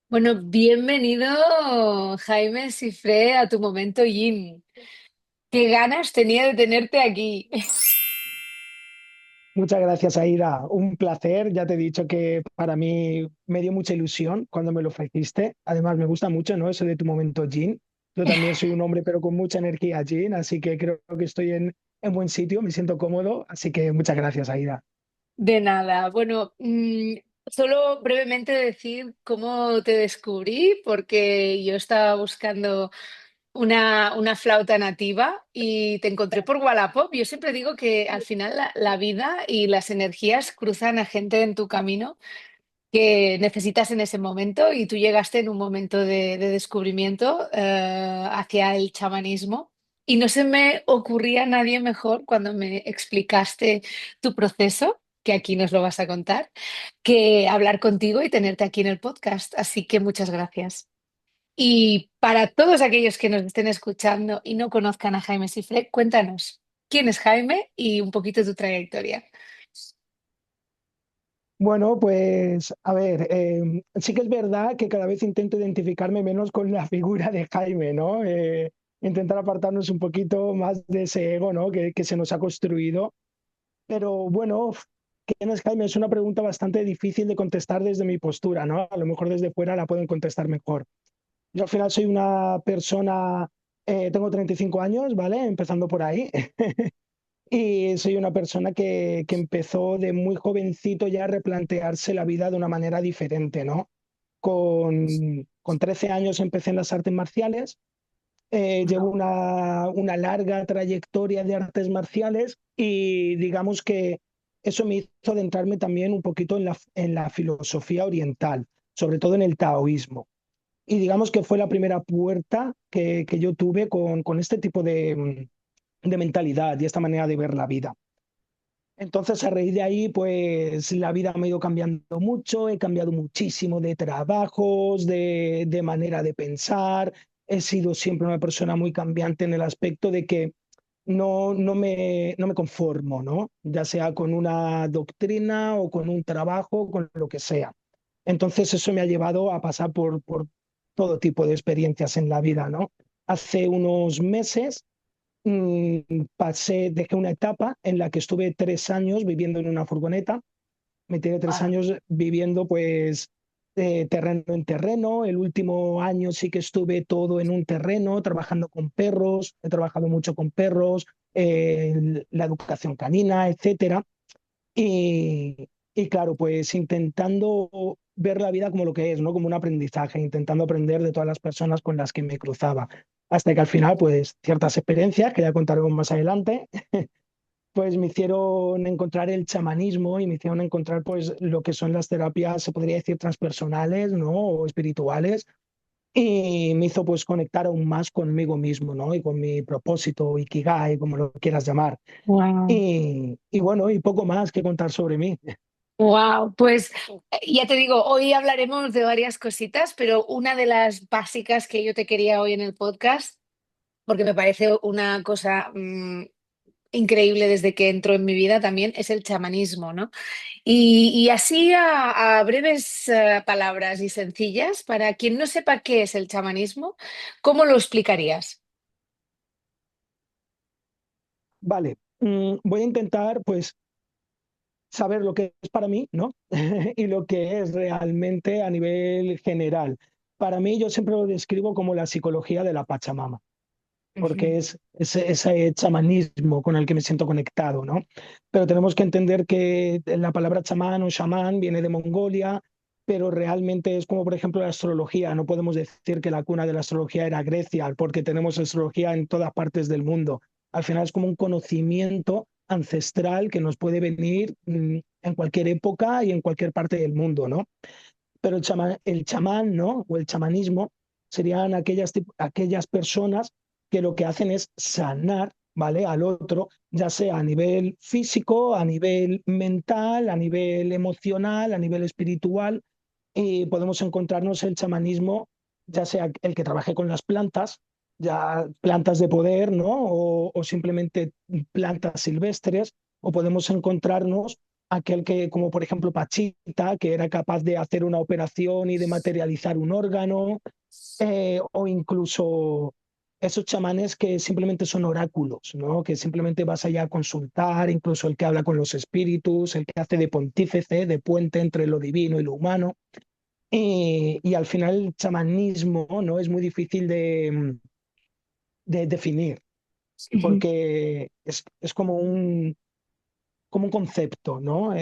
Bueno, bienvenido Jaime Sifré a tu momento Yin. Qué ganas tenía de tenerte aquí. Muchas gracias, Aida. Un placer. Ya te he dicho que para mí me dio mucha ilusión cuando me lo ofreciste. Además, me gusta mucho, ¿no? Eso de tu momento Yin. Yo también soy un hombre, pero con mucha energía Yin, así que creo que estoy en buen sitio, me siento cómodo. Así que muchas gracias, Aida. De nada. Bueno, solo brevemente decir cómo te descubrí, porque yo estaba buscando una flauta nativa y te encontré por Wallapop. Yo siempre digo que al final la vida y las energías cruzan a gente en tu camino que necesitas en ese momento y tú llegaste en un momento de descubrimiento hacia el chamanismo y no se me ocurría nadie mejor cuando me explicaste tu proceso, que aquí nos lo vas a contar, que hablar contigo y tenerte aquí en el podcast. Así que muchas gracias. Y para todos aquellos que nos estén escuchando y no conozcan a Jaime Sifré, cuéntanos quién es Jaime y un poquito tu trayectoria. Bueno, pues a ver, sí que es verdad que cada vez intento identificarme menos con la figura de Jaime, ¿no? Intentar apartarnos un poquito más de ese ego, ¿no? Que se nos ha construido. Pero bueno, ¿quién es Jaime? Es una pregunta bastante difícil de contestar desde mi postura, ¿no? A lo mejor desde fuera la pueden contestar mejor. Yo al final soy una persona, tengo 35 años, ¿vale? Empezando por ahí. Y soy una persona que empezó de muy jovencito ya a replantearse la vida de una manera diferente, ¿no? Con 13 años empecé en las artes marciales. Llevo una larga trayectoria de artes marciales y digamos que eso me hizo adentrarme también un poquito en la filosofía oriental, sobre todo en el taoísmo. Y digamos que fue la primera puerta que yo tuve con este tipo de mentalidad y esta manera de ver la vida. Entonces, a raíz de ahí, pues la vida me ha ido cambiando mucho, he cambiado muchísimo de trabajos, de manera de pensar, he sido siempre una persona muy cambiante en el aspecto de que no me conformo, ¿no? Ya sea con una doctrina o con un trabajo, con lo que sea. Entonces, eso me ha llevado a pasar por todo tipo de experiencias en la vida, ¿no? Hace unos meses dejé una etapa en la que estuve 3 años viviendo en una furgoneta. Me tiré 3 años viviendo pues de terreno en terreno. El último año sí que estuve todo en un terreno, trabajando con perros. He trabajado mucho con perros, la educación canina, etcétera. Y claro, pues intentando ver la vida como lo que es, ¿no? Como un aprendizaje, intentando aprender de todas las personas con las que me cruzaba. Hasta que al final, pues ciertas experiencias, que ya contaremos más adelante, pues me hicieron encontrar el chamanismo y me hicieron encontrar pues lo que son las terapias, se podría decir, transpersonales, ¿no? O espirituales. Y me hizo pues conectar aún más conmigo mismo, ¿no? Y con mi propósito, Ikigai, como lo quieras llamar. Wow. Y bueno, y poco más que contar sobre mí. Wow, pues ya te digo, hoy hablaremos de varias cositas, pero una de las básicas que yo te quería hoy en el podcast, porque me parece una cosa increíble desde que entró en mi vida también, es el chamanismo, ¿no? Y así a breves palabras y sencillas, para quien no sepa qué es el chamanismo, ¿cómo lo explicarías? Vale, voy a intentar pues saber lo que es para mí, ¿no? Y lo que es realmente a nivel general. Para mí yo siempre lo describo como la psicología de la Pachamama, Ujú. porque es ese chamanismo con el que me siento conectado, ¿no? Pero tenemos que entender que la palabra chamán o chamán viene de Mongolia, pero realmente es como, por ejemplo, la astrología. No podemos decir que la cuna de la astrología era Grecia, porque tenemos astrología en todas partes del mundo. Al final es como un conocimiento ancestral que nos puede venir en cualquier época y en cualquier parte del mundo, ¿no? Pero el chamán, ¿no? O el chamanismo serían aquellas personas que lo que hacen es sanar, ¿vale? Al otro, ya sea a nivel físico, a nivel mental, a nivel emocional, a nivel espiritual. Y podemos encontrarnos el chamanismo, ya sea el que trabaje con las plantas, ya plantas de poder, ¿no? O simplemente plantas silvestres, o podemos encontrarnos aquel que, como por ejemplo Pachita, que era capaz de hacer una operación y de materializar un órgano, o incluso esos chamanes que simplemente son oráculos, ¿no? Que simplemente vas allá a consultar, incluso el que habla con los espíritus, el que hace de pontífice, de puente entre lo divino y lo humano. Y al final el chamanismo, ¿no? Es muy difícil de definir, Ujú. porque es como un concepto, ¿no?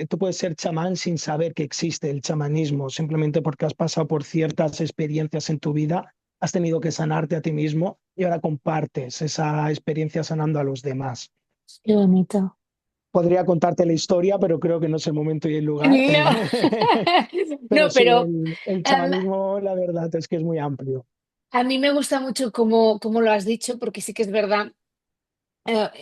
Tú puedes ser chamán sin saber que existe el chamanismo, simplemente porque has pasado por ciertas experiencias en tu vida, has tenido que sanarte a ti mismo y ahora compartes esa experiencia sanando a los demás. Qué bonito. Podría contarte la historia, pero creo que no es el momento y el lugar. No, Pero no, sí, pero el em, chamanismo, la verdad es que es muy amplio. a mí me gusta mucho cómo lo has dicho, porque sí que es verdad.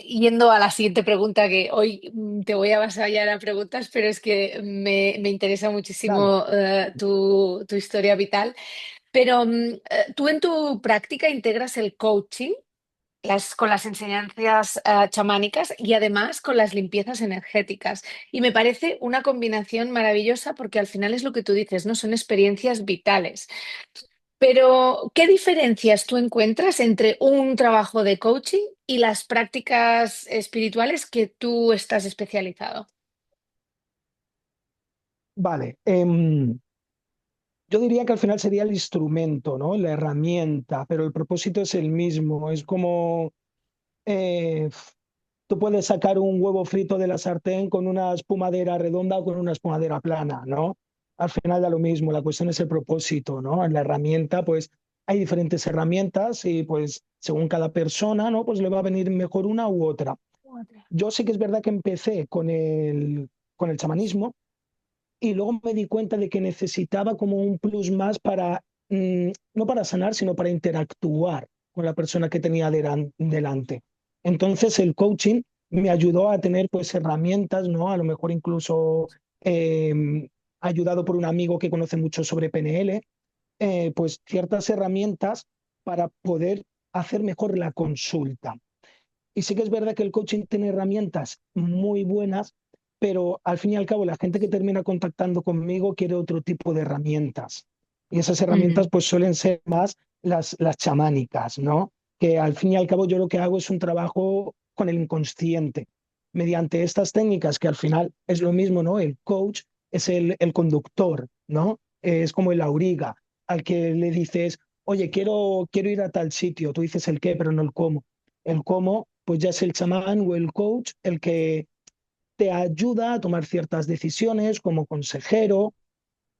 Yendo a la siguiente pregunta, que hoy te voy a avasallar a preguntas, pero es que me interesa Dale. muchísimo tu historia vital. Pero tú en tu práctica integras el coaching con las enseñanzas chamánicas y además con las limpiezas energéticas. Y me parece una combinación maravillosa porque al final es lo que tú dices, ¿no? Son experiencias vitales. Pero, ¿qué diferencias tú encuentras entre un trabajo de coaching y las prácticas espirituales que tú estás especializado? Vale. Yo diría que al final sería el instrumento, ¿no? La herramienta, pero el propósito es el mismo. Es como eh, tú puedes sacar un huevo frito de la sartén con una espumadera redonda o con una espumadera plana, ¿no? Al final da lo mismo, la cuestión es el propósito, ¿no? En la herramienta, pues hay diferentes herramientas y pues según cada persona, ¿no? Pues le va a venir mejor una u otra. Yo sí que es verdad que empecé con el chamanismo y luego me di cuenta de que necesitaba como un plus más para, no para sanar, sino para interactuar con la persona que tenía delante. Entonces el coaching me ayudó a tener pues herramientas, ¿no? A lo mejor incluso ayudado por un amigo que conoce mucho sobre PNL, pues ciertas herramientas para poder hacer mejor la consulta. Y sí que es verdad que el coaching tiene herramientas muy buenas, pero al fin y al cabo la gente que termina contactando conmigo quiere otro tipo de herramientas. Y esas herramientas Ujú. pues suelen ser más las chamánicas, ¿no? Que al fin y al cabo yo lo que hago es un trabajo con el inconsciente. Mediante estas técnicas que al final es lo mismo, ¿no? El coach es el conductor, ¿no? Es como el auriga, al que le dices, oye, quiero ir a tal sitio. Tú dices el qué, pero no el cómo. El cómo, pues ya es el chamán o el coach el que te ayuda a tomar ciertas decisiones como consejero.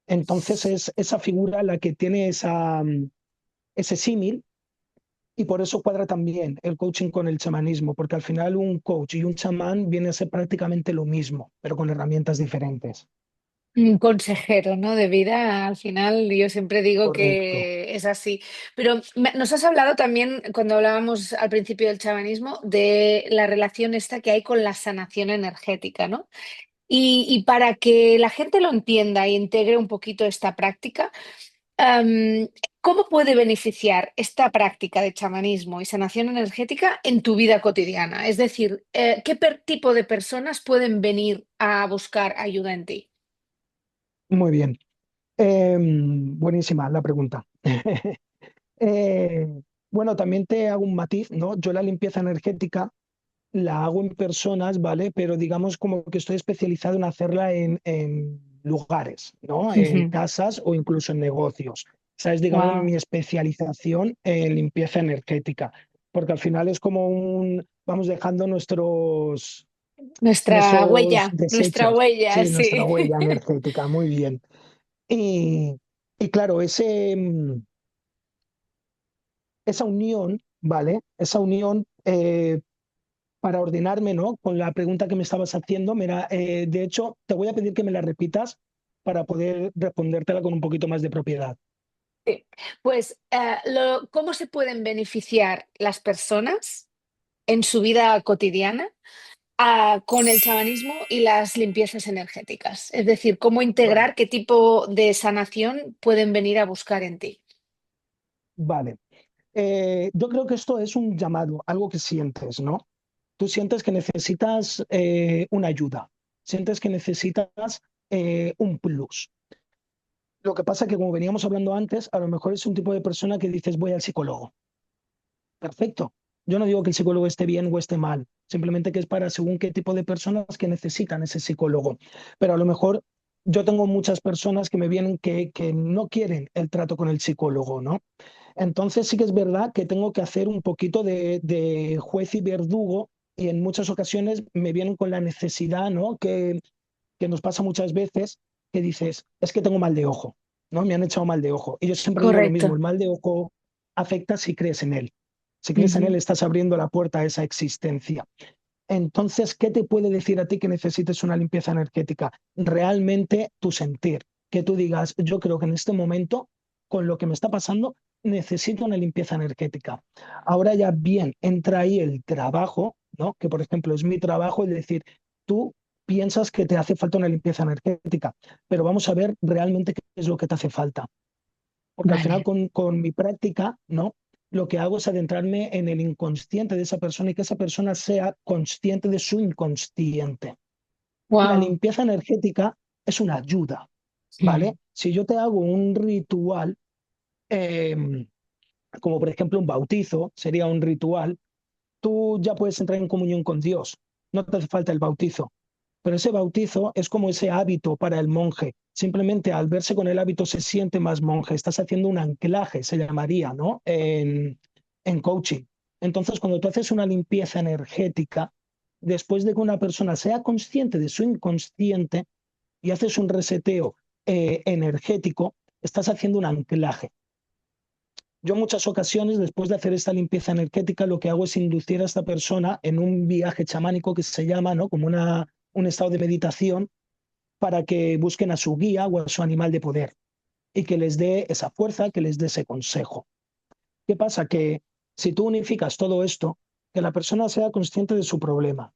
Entonces es esa figura la que tiene ese símil y por eso cuadra también el coaching con el chamanismo, porque al final un coach y un chamán viene a ser prácticamente lo mismo, pero con herramientas diferentes. Un consejero, ¿no? De vida, al final yo siempre digo Correcto. que es así. Pero nos has hablado también, cuando hablábamos al principio del chamanismo, de la relación esta que hay con la sanación energética, ¿no? Y para que la gente lo entienda e integre un poquito esta práctica, Am, ¿cómo puede beneficiar esta práctica de chamanismo y sanación energética en tu vida cotidiana? Es decir, ¿qué tipo de personas pueden venir a buscar ayuda en ti? Muy bien. Buenísima la pregunta. Bueno, también te hago un matiz, ¿no? Yo la limpieza energética la hago en personas, ¿vale? Pero digamos como que estoy especializado en hacerla en lugares, ¿no? En casas o incluso en negocios. Esa es, digamos, Wow. mi especialización en limpieza energética, porque al final es como vamos dejando nuestros Nuestra desechos, huella, sí, nuestra sí. huella energética, muy bien. Y, y claro, esa unión, ¿vale? Esa unión para ordenarme, ¿no? Con la pregunta que me estabas haciendo, mira, de hecho, te voy a pedir que me la repitas para poder respondértela con un poquito más de propiedad. Sí. Pues, ¿cómo se pueden beneficiar las personas en su vida cotidiana con el chamanismo y las limpiezas energéticas? Es decir, ¿cómo Vale, integrar qué tipo de sanación pueden venir a buscar en ti? vale. Yo creo que esto es un llamado, algo que sientes, ¿no? Tú sientes que necesitas una ayuda, sientes que necesitas un plus. Lo que pasa es que, como veníamos hablando antes, a lo mejor es un tipo de persona que dices, voy al psicólogo. Perfecto. Yo no digo que el psicólogo esté bien o esté mal, simplemente que es para según qué tipo de personas que necesitan ese psicólogo. Pero a lo mejor yo tengo muchas personas que me vienen que no quieren el trato con el psicólogo, ¿no? Entonces sí que es verdad que tengo que hacer un poquito de juez y verdugo y en muchas ocasiones me vienen con la necesidad, ¿no? Que nos pasa muchas veces, que dices, es que tengo mal de ojo, ¿no? Me han echado mal de ojo. Y yo siempre digo lo mismo, Correcto. el mal de ojo afecta si crees en él. Si crees en él, Ujú. estás abriendo la puerta a esa existencia. Entonces, ¿qué te puede decir a ti que necesites una limpieza energética? Realmente tu sentir, que tú digas, yo creo que en este momento, con lo que me está pasando, necesito una limpieza energética. Ahora ya bien, entra ahí el trabajo, ¿no? Que por ejemplo es mi trabajo, es decir, tú piensas que te hace falta una limpieza energética, pero vamos a ver realmente qué es lo que te hace falta. Porque al final Vale. con mi práctica, ¿no? Lo que hago es adentrarme en el inconsciente de esa persona y que esa persona sea consciente de su inconsciente. La Wow. limpieza energética es una ayuda, ¿vale? Si yo te hago un ritual, eh, como por ejemplo un bautizo, sería un ritual, tú ya puedes entrar en comunión con Dios. No te hace falta el bautizo. Pero ese bautizo es como ese hábito para el monje. Simplemente al verse con el hábito se siente más monje. Estás haciendo un anclaje, se llamaría, ¿no? En coaching. Entonces, cuando tú haces una limpieza energética, después de que una persona sea consciente de su inconsciente y haces un reseteo energético, estás haciendo un anclaje. Yo en muchas ocasiones, después de hacer esta limpieza energética, lo que hago es inducir a esta persona en un viaje chamánico que se llama, ¿no? Como un estado de meditación para que busquen a su guía o a su animal de poder y que les dé esa fuerza, que les dé ese consejo. ¿Qué pasa? Que si tú unificas todo esto, que la persona sea consciente de su problema,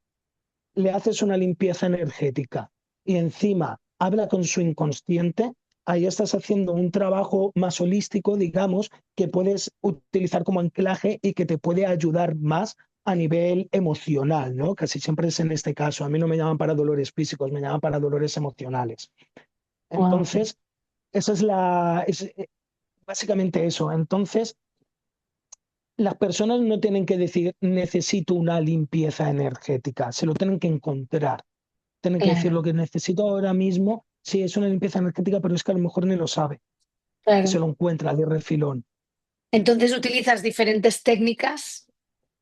le haces una limpieza energética y encima habla con su inconsciente, ahí estás haciendo un trabajo más holístico, digamos, que puedes utilizar como anclaje y que te puede ayudar más a nivel emocional, ¿no? Casi siempre es en este caso. A mí no me llaman para dolores físicos, me llaman para dolores emocionales. Wow. Entonces, esa es básicamente eso. Entonces, las personas no tienen que decir necesito una limpieza energética, se lo tienen que encontrar. Tienen que decir Claro, lo que necesito ahora mismo. Sí, es una limpieza energética, pero es que a lo mejor ni lo sabe y se claro. lo encuentra de refilón. Entonces utilizas diferentes técnicas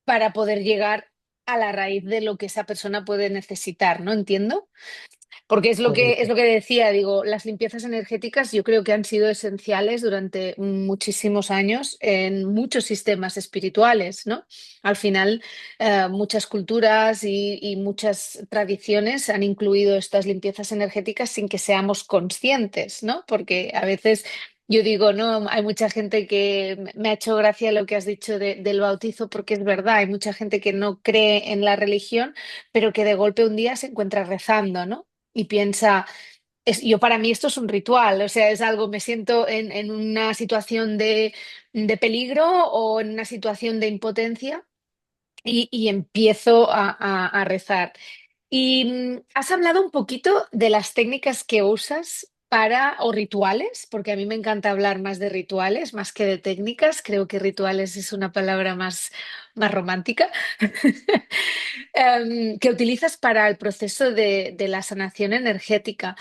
para poder llegar a la raíz de lo que esa persona puede necesitar, ¿no? Entiendo. Porque es Correcto. lo que decía, digo, las limpiezas energéticas yo creo que han sido esenciales durante muchísimos años en muchos sistemas espirituales, ¿no? Al final, muchas culturas y muchas tradiciones han incluido estas limpiezas energéticas sin que seamos conscientes, ¿no? Porque a veces yo digo, no, hay mucha gente que me ha hecho gracia lo que has dicho del bautizo, porque es verdad, hay mucha gente que no cree en la religión, pero que de golpe un día se encuentra rezando, ¿no? Y piensa, yo para mí esto es un ritual, o sea, es algo, me siento en una situación de peligro o en una situación de impotencia y empiezo a rezar. Y has hablado un poquito de las técnicas que usas para, o rituales, porque a mí me encanta hablar más de rituales, más que de técnicas. Creo que rituales es una palabra más romántica. Que utilizas para el proceso de la sanación energética.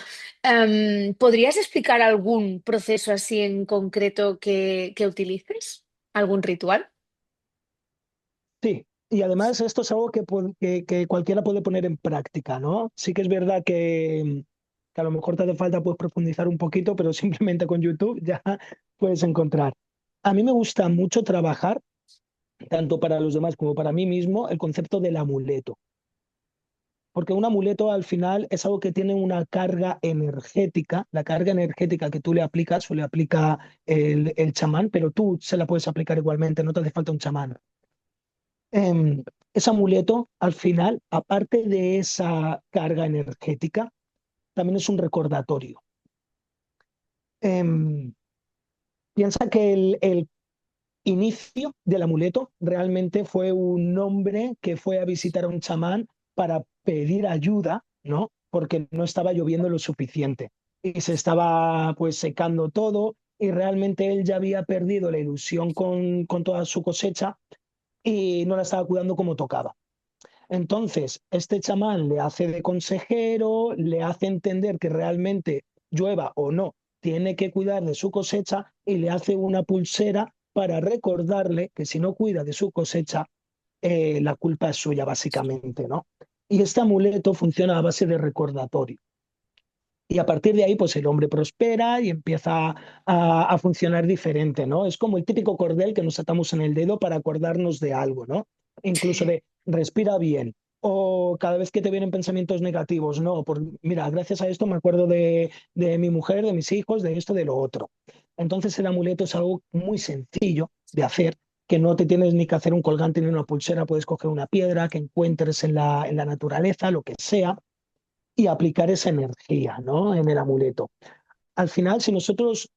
¿Podrías explicar algún proceso así en concreto que utilices? ¿Algún ritual? Sí, y además esto es algo que cualquiera puede poner en práctica, ¿no? Sí que es verdad que a lo mejor te hace falta pues, profundizar un poquito, pero simplemente con YouTube ya puedes encontrar. A mí me gusta mucho trabajar, tanto para los demás como para mí mismo, el concepto del amuleto. Porque un amuleto al final es algo que tiene una carga energética, la carga energética que tú le aplicas o le aplica el chamán, pero tú se la puedes aplicar igualmente, no te hace falta un chamán. Ese amuleto al final, aparte de esa carga energética, también es un recordatorio. Em, Piensa que el inicio del amuleto realmente fue un hombre que fue a visitar a un chamán para pedir ayuda, ¿no? porque no estaba lloviendo lo suficiente y se estaba pues secando todo y realmente él ya había perdido la ilusión con toda su cosecha y no la estaba cuidando como tocaba. Entonces, este chamán le hace de consejero, le hace entender que realmente llueva o no, tiene que cuidar de su cosecha y le hace una pulsera para recordarle que si no cuida de su cosecha, la culpa es suya, básicamente, ¿no? Y este amuleto funciona a base de recordatorio. Y a partir de ahí, pues el hombre prospera y empieza a funcionar diferente, ¿no? Es como el típico cordel que nos atamos en el dedo para acordarnos de algo, ¿no? Incluso de respira bien. O cada vez que te vienen pensamientos negativos, no, por, mira, gracias a esto me acuerdo de mi mujer, de mis hijos, de esto, de lo otro. Entonces el amuleto es algo muy sencillo de hacer, que no te tienes ni que hacer un colgante ni una pulsera, puedes coger una piedra que encuentres en la naturaleza, lo que sea, y aplicar esa energía, ¿no? En el amuleto. Al final, si nosotros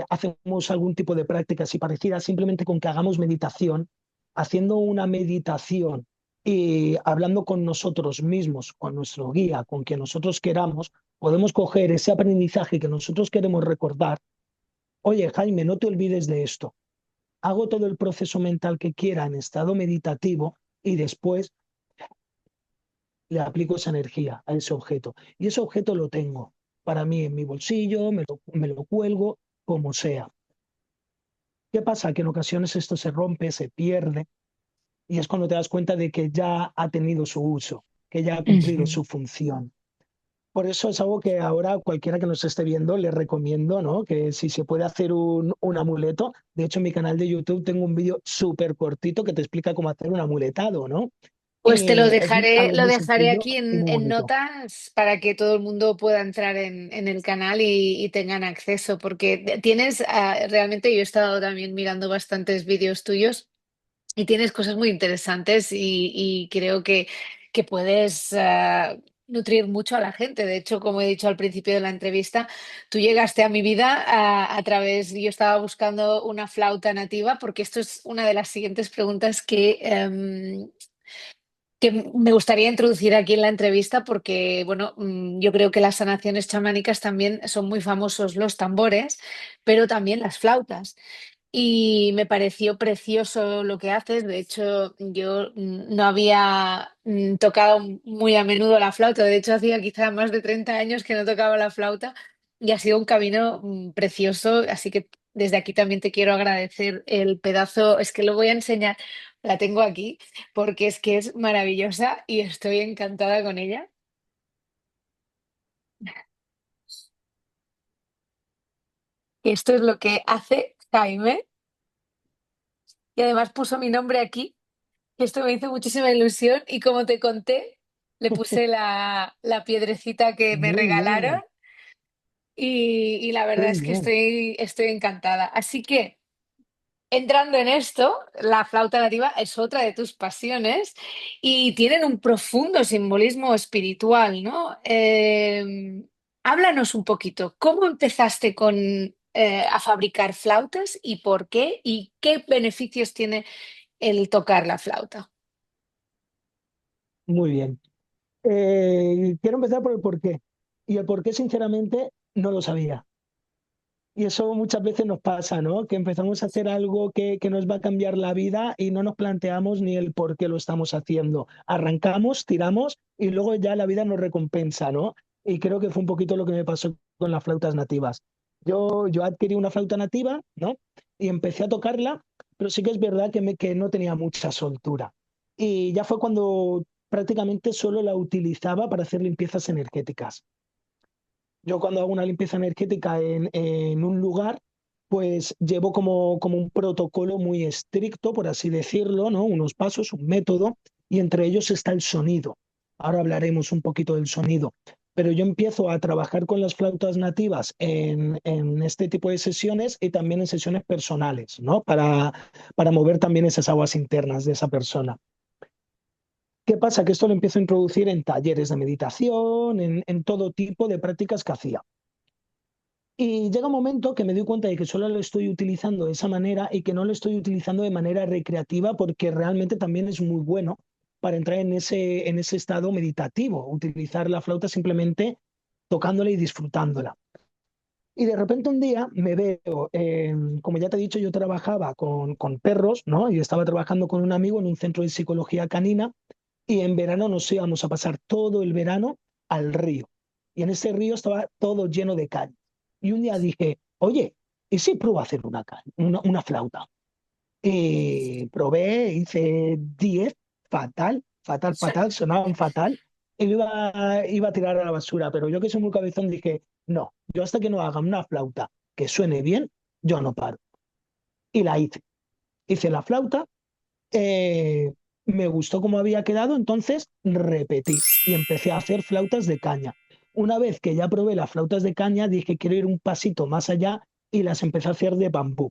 hacemos algún tipo de práctica así parecida, simplemente con que hagamos meditación, haciendo una meditación y hablando con nosotros mismos, con nuestro guía, con quien nosotros queramos, podemos coger ese aprendizaje que nosotros queremos recordar. Oye, Jaime, no te olvides de esto. Hago todo el proceso mental que quiera en estado meditativo y después le aplico esa energía a ese objeto. Y ese objeto lo tengo para mí en mi bolsillo, me lo cuelgo, como sea. ¿Qué pasa? Que en ocasiones esto se rompe, se pierde, y es cuando te das cuenta de que ya ha tenido su uso, que ya ha cumplido Ujú. su función. Por eso es algo que ahora cualquiera que nos esté viendo le recomiendo, ¿no? Que si se puede hacer un amuleto, de hecho en mi canal de YouTube tengo un vídeo súper cortito que te explica cómo hacer un amuletado, ¿no? Pues te Y es algo lo muy dejaré sencillo aquí y muy en bonito. notas para que todo el mundo pueda entrar en el canal y tengan acceso, porque tienes, realmente yo he estado también mirando bastantes vídeos tuyos y tienes cosas muy interesantes y creo que puedes nutrir mucho a la gente. De hecho, como he dicho al principio de la entrevista, tú llegaste a mi vida a través, yo estaba buscando una flauta nativa, porque esto es una de las siguientes preguntas que me gustaría introducir aquí en la entrevista porque, bueno, yo creo que las sanaciones chamánicas también son muy famosos los tambores, pero también las flautas. Y me pareció precioso lo que haces. De hecho, yo no había tocado muy a menudo la flauta. De hecho, hacía quizá más de 30 años que no tocaba la flauta y ha sido un camino precioso. Así que desde aquí también te quiero agradecer el pedazo. Es que lo voy a enseñar. La tengo aquí porque es que es maravillosa y estoy encantada con ella. Esto es lo que hace Jaime y además puso mi nombre aquí. Esto me hizo muchísima ilusión y como te conté, le puse la piedrecita que me Muy regalaron bien, y la qué verdad es que bien. estoy encantada. Así que, entrando en esto, la flauta nativa es otra de tus pasiones y tienen un profundo simbolismo espiritual, ¿no? Háblanos un poquito, ¿cómo empezaste a fabricar flautas y por qué? ¿Y qué beneficios tiene el tocar la flauta? Muy bien. Quiero empezar por el porqué. Y el porqué, sinceramente, no lo sabía. Y eso muchas veces nos pasa, ¿no? Que empezamos a hacer algo que nos va a cambiar la vida y no nos planteamos ni el por qué lo estamos haciendo. Arrancamos, tiramos y luego ya la vida nos recompensa, ¿no? Y creo que fue un poquito lo que me pasó con las flautas nativas. Yo adquirí una flauta nativa, ¿no? Y empecé a tocarla, pero sí que es verdad que no tenía mucha soltura. Y ya fue cuando prácticamente solo la utilizaba para hacer limpiezas energéticas. Yo cuando hago una limpieza energética en un lugar, pues llevo como un protocolo muy estricto, por así decirlo, ¿no? Unos pasos, un método, y entre ellos está el sonido. Ahora hablaremos un poquito del sonido. Pero yo empiezo a trabajar con las flautas nativas en este tipo de sesiones y también en sesiones personales, ¿no? Para mover también esas aguas internas de esa persona. ¿Qué pasa? Que esto lo empiezo a introducir en talleres de meditación, en todo tipo de prácticas que hacía. Y llega un momento que me doy cuenta de que solo lo estoy utilizando de esa manera y que no lo estoy utilizando de manera recreativa porque realmente también es muy bueno para entrar en ese estado meditativo, utilizar la flauta simplemente tocándola y disfrutándola. Y de repente un día me veo, como ya te he dicho, yo trabajaba con perros, ¿no? Y estaba trabajando con un amigo en un centro de psicología canina y en verano nos íbamos a pasar todo el verano al río. Y en ese río estaba todo lleno de caña. Y un día dije, oye, ¿y si pruebo a hacer una flauta? Probé, hice 10, fatal, fatal, fatal, sonaban fatal, y iba a tirar a la basura, pero yo que soy muy cabezón dije, no, yo hasta que no haga una flauta que suene bien, yo no paro. Y la hice. Hice la flauta, eh, me gustó cómo había quedado, entonces repetí y empecé a hacer flautas de caña. Una vez que ya probé las flautas de caña, dije, quiero ir un pasito más allá y las empecé a hacer de bambú.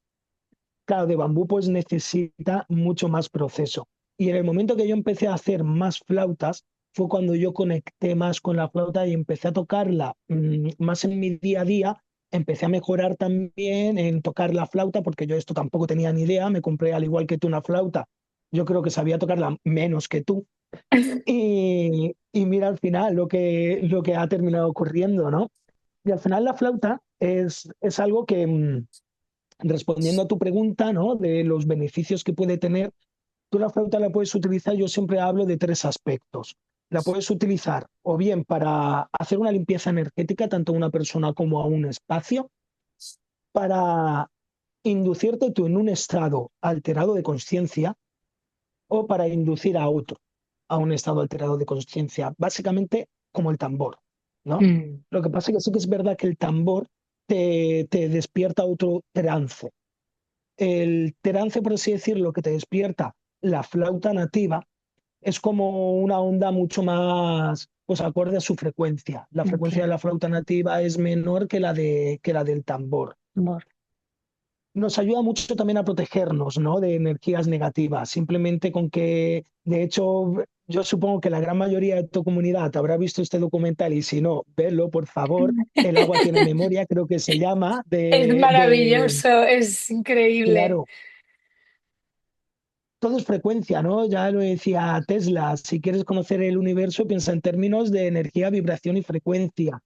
Claro, de bambú pues necesita mucho más proceso. Y en el momento que yo empecé a hacer más flautas, fue cuando yo conecté más con la flauta y empecé a tocarla más en mi día a día. Empecé a mejorar también en tocar la flauta, porque yo esto tampoco tenía ni idea. Me compré al igual que tú una flauta. Yo creo que sabía tocarla menos que tú. Y mira al final lo que ha terminado ocurriendo, ¿no? Y al final la flauta es algo que, respondiendo a tu pregunta, ¿no? De los beneficios que puede tener, tú la flauta la puedes utilizar, yo siempre hablo de tres aspectos. La puedes utilizar o bien para hacer una limpieza energética, tanto a una persona como a un espacio, para inducirte tú en un estado alterado de conciencia o para inducir a otro a un estado alterado de conciencia, básicamente como el tambor, ¿no? Mm. Lo que pasa es que sí que es verdad que el tambor te despierta otro trance. El trance, por así decirlo, que te despierta la flauta nativa, es como una onda mucho más, pues acorde a su frecuencia. La frecuencia de Entiendo. la flauta nativa es menor que la del tambor. Amor. Nos ayuda mucho también a protegernos, ¿no? De energías negativas. Simplemente con que, de hecho, yo supongo que la gran mayoría de tu comunidad habrá visto este documental y si no, vedlo, por favor. El agua tiene memoria, creo que se llama, Es maravilloso, es increíble. claro, todo es frecuencia, ¿no? Ya lo decía Tesla, si quieres conocer el universo, piensa en términos de energía, vibración y frecuencia.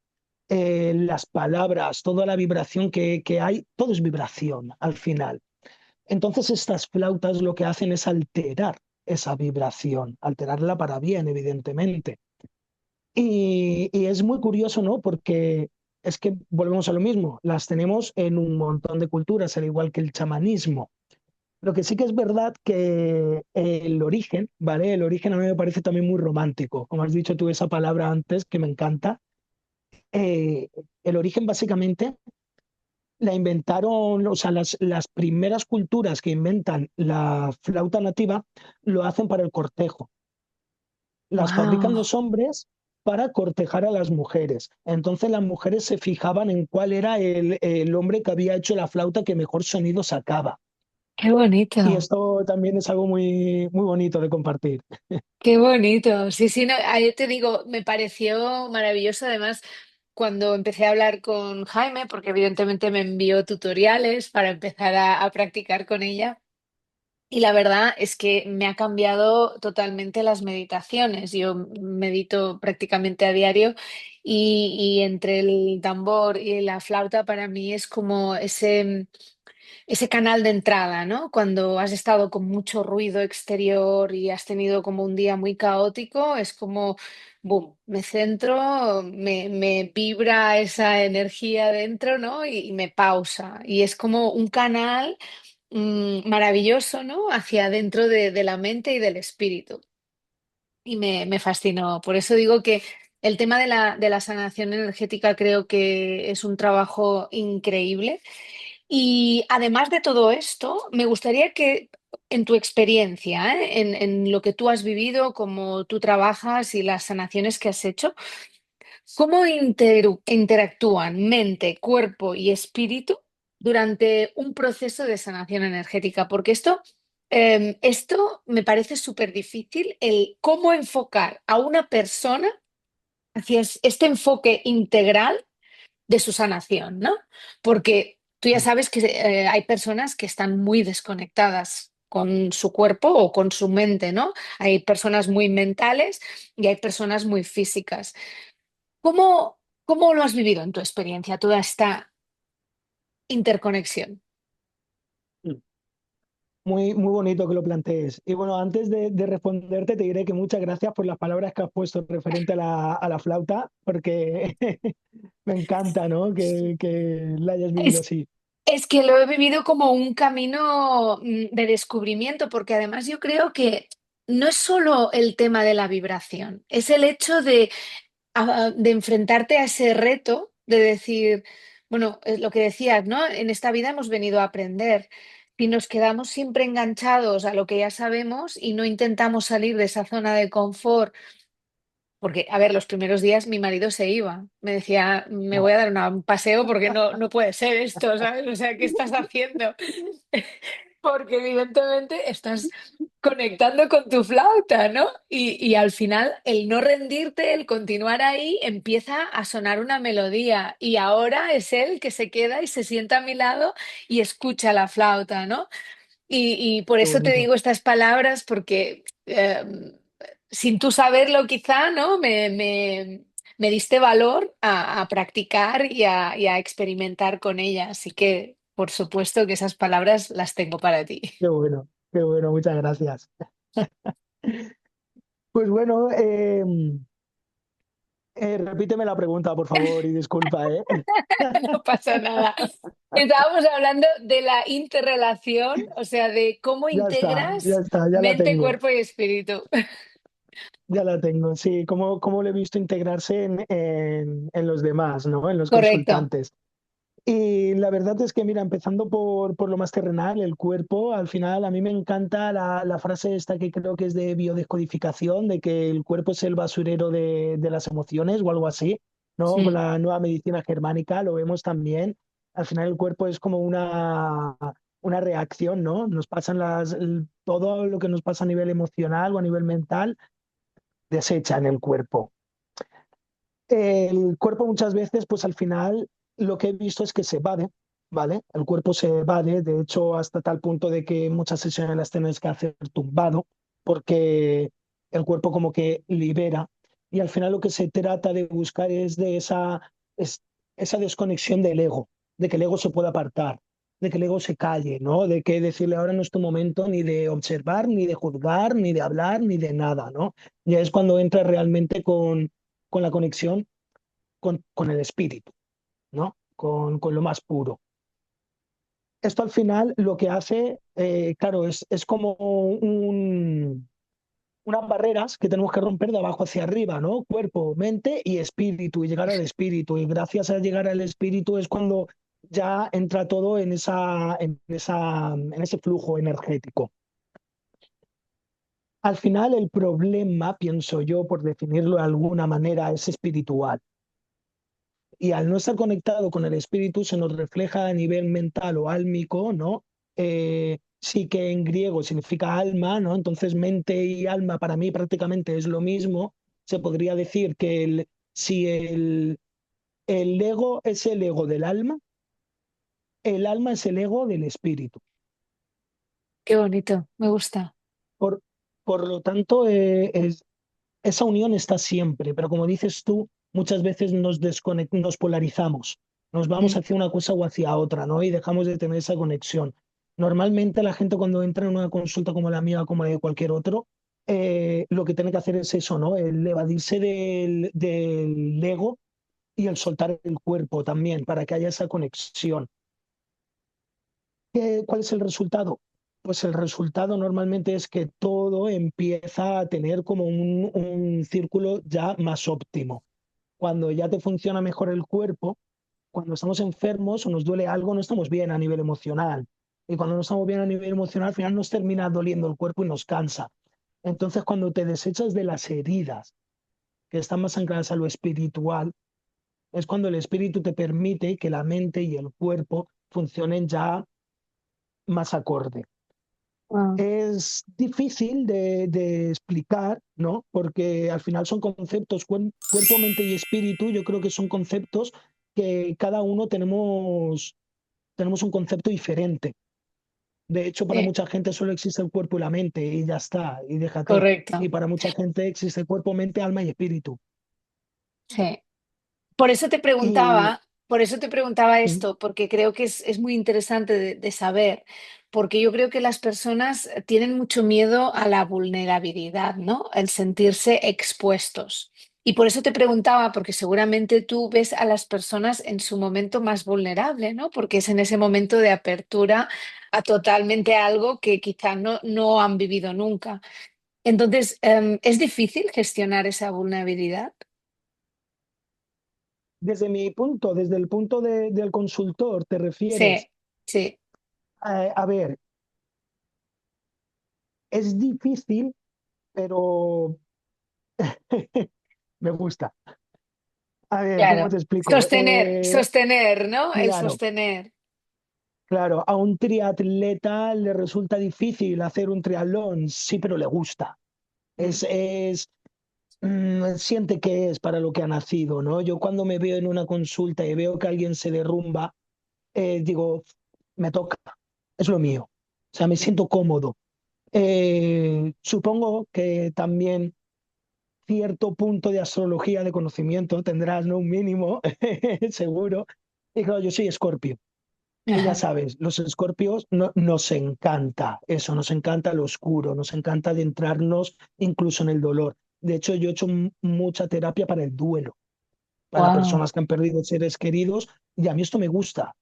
Las palabras, toda la vibración que hay, todo es vibración al final. Entonces estas flautas lo que hacen es alterar esa vibración, alterarla para bien, evidentemente. Y es muy curioso, ¿no? Porque es que volvemos a lo mismo, las tenemos en un montón de culturas, al igual que el chamanismo. Lo que sí que es verdad que el origen, ¿vale? El origen a mí me parece también muy romántico. Como has dicho tú esa palabra antes, que me encanta. Eh, el origen básicamente la inventaron, o sea, las primeras culturas que inventan la flauta nativa lo hacen para el cortejo. Las fabrican Wow, los hombres para cortejar a las mujeres. Entonces las mujeres se fijaban en cuál era el hombre que había hecho la flauta que mejor sonido sacaba. qué Y bonito. esto también es algo muy, muy bonito de compartir. Qué bonito. Sí, sí, no, ahí te digo, me pareció maravilloso además cuando empecé a hablar con Jaime, porque evidentemente me envió tutoriales para empezar a practicar con ella. Y la verdad es que me ha cambiado totalmente las meditaciones. Yo medito prácticamente a diario y entre el tambor y la flauta para mí es como ese canal de entrada, ¿no? Cuando has estado con mucho ruido exterior y has tenido como un día muy caótico, es como, boom, me centro, me vibra esa energía dentro, ¿no? Y me pausa. Y es como un canal maravilloso, ¿no? Hacia adentro de la mente y del espíritu. Y me fascinó. Por eso digo que el tema de la sanación energética creo que es un trabajo increíble y además de todo esto, me gustaría que en tu experiencia, en lo que tú has vivido, cómo tú trabajas y las sanaciones que has hecho, ¿cómo interactúan mente, cuerpo y espíritu durante un proceso de sanación energética? Porque esto me parece súper difícil, el cómo enfocar a una persona hacia este enfoque integral de su sanación, ¿no? Porque tú ya sabes que hay personas que están muy desconectadas. con su cuerpo o con su mente, ¿no? Hay personas muy mentales y hay personas muy físicas. ¿Cómo lo has vivido en tu experiencia, toda esta interconexión? Muy, muy bonito que lo plantees. Y bueno, antes de responderte, te diré que muchas gracias por las palabras que has puesto referente a la flauta, porque me encanta, ¿no? Que la hayas vivido Es, así. es que lo he vivido como un camino de descubrimiento, porque además yo creo que no es solo el tema de la vibración, es el hecho de enfrentarte a ese reto, de decir, bueno, es lo que decías, ¿no? En esta vida hemos venido a aprender. Si nos quedamos siempre enganchados a lo que ya sabemos y no intentamos salir de esa zona de confort, porque, a ver, los primeros días mi marido se iba, me decía, me No, voy a dar un paseo porque no puede ser esto, ¿sabes? O sea, ¿qué estás haciendo? Porque evidentemente estás conectando con tu flauta, ¿no? Y al final el no rendirte, el continuar ahí, empieza a sonar una melodía y ahora es él que se queda y se sienta a mi lado y escucha la flauta, ¿no? Y por qué eso te bonito. digo estas palabras porque sin tú saberlo quizá, ¿no? Me diste valor a practicar y a experimentar con ella. Así que, por supuesto que esas palabras las tengo para ti. Qué bueno, muchas gracias. Pues bueno, repíteme la pregunta, por favor, y disculpa, ¿eh? No pasa nada. Estábamos hablando de la interrelación, o sea, de cómo integras Ya está, ya la mente, tengo. cuerpo y espíritu. Ya la tengo, sí, cómo lo he visto integrarse en los demás, ¿no? En los Correcto. consultantes. Y la verdad es que, mira, empezando por lo más terrenal, el cuerpo, al final a mí me encanta la frase esta que creo que es de biodescodificación, de que el cuerpo es el basurero de las emociones o algo así, ¿no? Con Mm. la nueva medicina germánica lo vemos también. Al final el cuerpo es como una reacción, ¿no? Nos pasan todo lo que nos pasa a nivel emocional o a nivel mental desecha en el cuerpo. El cuerpo muchas veces, pues al final, lo que he visto es que se evade, ¿vale? El cuerpo se evade, de hecho, hasta tal punto de que muchas sesiones las tienes que hacer tumbado, porque el cuerpo como que libera. Y al final lo que se trata de buscar es de es- esa desconexión del ego, de que el ego se pueda apartar, de que el ego se calle, ¿no? De que decirle ahora no es tu momento ni de observar, ni de juzgar, ni de hablar, ni de nada, ¿no? Ya es cuando entra realmente con la conexión con el espíritu, ¿no? Con lo más puro. Esto al final lo que hace, claro, es como unas barreras que tenemos que romper de abajo hacia arriba, ¿no? Cuerpo, mente y espíritu, y llegar al espíritu. Y gracias a llegar al espíritu es cuando ya entra todo en ese flujo energético. Al final el problema, pienso yo, por definirlo de alguna manera, es espiritual. Y al no estar conectado con el espíritu se nos refleja a nivel mental o álmico, ¿no? Sí que en griego significa alma, ¿no? Entonces mente y alma para mí prácticamente es lo mismo. Se podría decir que si el ego es el ego del el alma es el ego del espíritu. Qué bonito, me gusta. Por, por lo tanto, esa unión está siempre, pero como dices tú, muchas veces nos polarizamos, nos vamos Mm. hacia una cosa o hacia otra, ¿no? Y dejamos de tener esa conexión. Normalmente la gente cuando entra en una consulta como la mía o como la de cualquier otro, lo que tiene que hacer es eso, ¿no? El evadirse del ego y el soltar el cuerpo también para que haya esa conexión. ¿Cuál es el resultado? Pues el resultado normalmente es que todo empieza a tener como un círculo ya más óptimo. Cuando ya te funciona mejor el cuerpo, cuando estamos enfermos o nos duele algo, no estamos bien a nivel emocional. Y cuando no estamos bien a nivel emocional, al final nos termina doliendo el cuerpo y nos cansa. Entonces, cuando te desechas de las heridas que están más ancladas a lo espiritual, es cuando el espíritu te permite que la mente y el cuerpo funcionen ya más acorde. Ah. Es difícil de explicar, ¿no? Porque al final son conceptos, cuerpo, mente y espíritu, yo creo que son conceptos que cada uno tenemos un concepto diferente. De hecho, para Sí, mucha gente solo existe el cuerpo y la mente y ya está, y déjate. Y correcto. para mucha gente existe cuerpo, mente, alma y espíritu. Sí. Por eso te Y preguntaba, por eso te preguntaba mm, esto, porque creo que es muy interesante de saber, porque yo creo que las personas tienen mucho miedo a la vulnerabilidad, ¿no? El sentirse expuestos. Y por eso te preguntaba, porque seguramente tú ves a las personas en su momento más vulnerable, ¿no? Porque es en ese momento de apertura a totalmente algo que quizá no han vivido nunca. Entonces, ¿es difícil gestionar esa vulnerabilidad? desde mi punto, desde el punto del consultor, te refieres. Sí, sí, A ver, es difícil, pero me gusta. A ver, ¿cómo claro. te explico? Sostener, ¿no? El Claro, sostener. claro, a un triatleta le resulta difícil hacer un triatlón, sí, pero le gusta. Mm, Siente que es para lo que ha nacido, ¿no? Yo cuando me veo en una consulta y veo que alguien se derrumba, digo, me toca, es lo mío. O sea, me siento cómodo. Supongo que también cierto punto de astrología de conocimiento tendrás, ¿no? Un mínimo, seguro. Y claro, yo soy Escorpio. Y ya ajá. sabes, los escorpios nos encanta eso, nos encanta lo oscuro, nos encanta adentrarnos incluso en el dolor. De hecho, yo he hecho mucha terapia para el duelo, para Wow. personas que han perdido seres queridos, y a mí esto me gusta.